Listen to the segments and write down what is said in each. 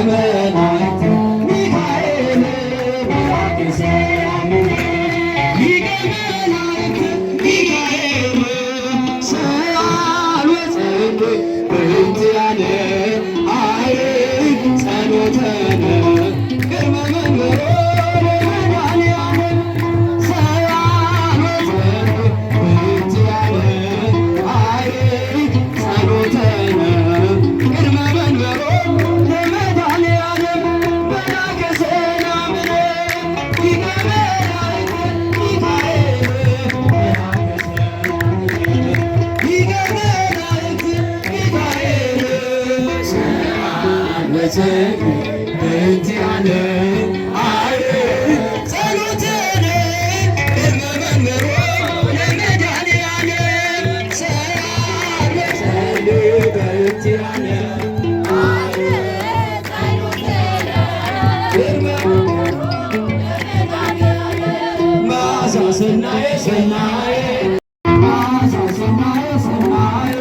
መላእክት ሚካኤል መልአከ ሰላም ሊቀ መላእክት ሚካኤል ሰአል ወጸልይ በእንቲአነ አይን ጸሎተነ ቅድመ መንበሮ ለመድኃኒዓለም ሰአል ወጸልይ በእንቲአነ አይን ጸሎተነ ቅድመ መንበሮ ለመድኃኒዓለም መልአከ ሰላም ሊቀ መላእክት ሚካኤል መልአከ ሰላም ሊቀ መላእክት ሚካኤል ሰአል ወጸልይ በእንቲአነ አይን ጸሎተነ ቅድመ መንበሮ ለመድኃኒዓለም ሰአል ወጸልይ በእንቲአነ መዓዛ ሰናየ ሰናየ መዓዛ ሰናየ ሰናየ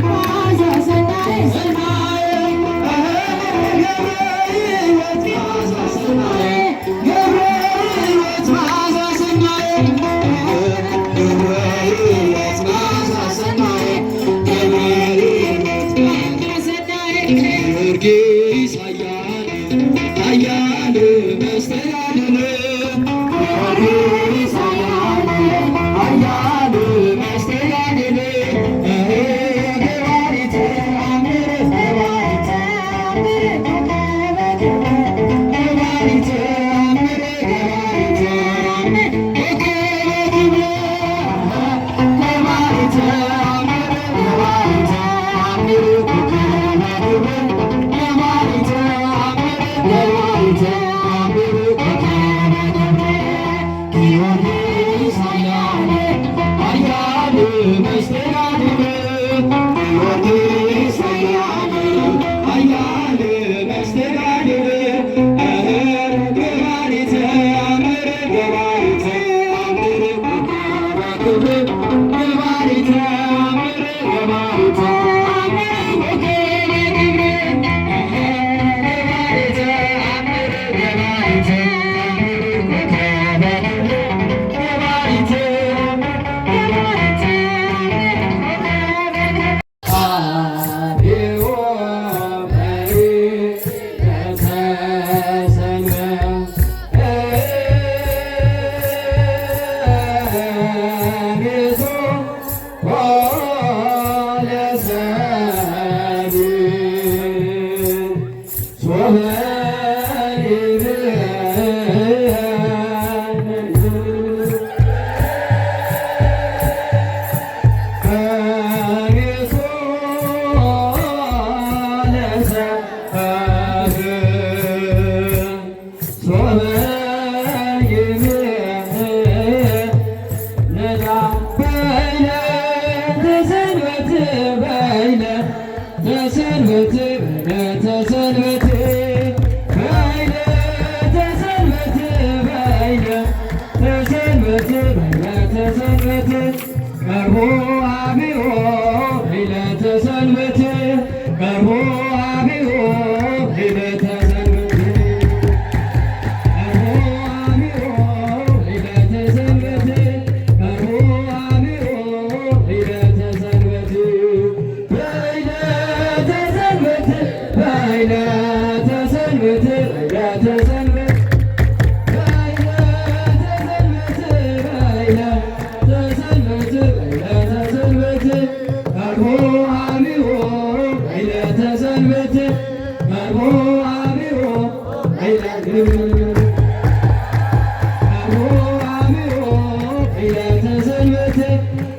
መዓዛ ሰናየ ሰናየ ገብረ ሕይወት መዓዛ ሰናየ ገብረ ሕይወት መዓዛ ሰናየ ገብረ ሕይወት መዓዛ ሰናየ ገብረ ሕይወት መዓዛ ሰናየ ጊዮርጊስ ኃያል መስተጋድል ጊዮርጊስ ኃያል መስተጋድል ገባሪተ አምር ገባሪተ አምር ገባሪተ አምር ገባሪተ አምር ገባሪተ አምር ገባሪተ አምር ገባሪተ ገባሪተ አምር ጊዮርጊስ ኃያል መስተጋድል ጊዮርጊስ ኃያል መስተጋድል ገባሪተ አምር ገባሪተ አምር ገባሪተ አምር ገባሪተ ቀርቦ አብዮ ዕለተ ሰንበት ቀርቦ አብዮ ዕለተ ሰንበት ቀርቦ አብዮ ዕለተ ሰንበት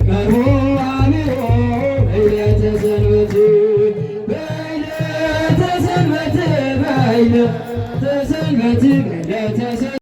ቀርቦ አብዮ ዕለተ ሰንበት በዕለተ ሰንበት በዕለተ ሰንበት በዕለተ ሰንበት ተሰንበት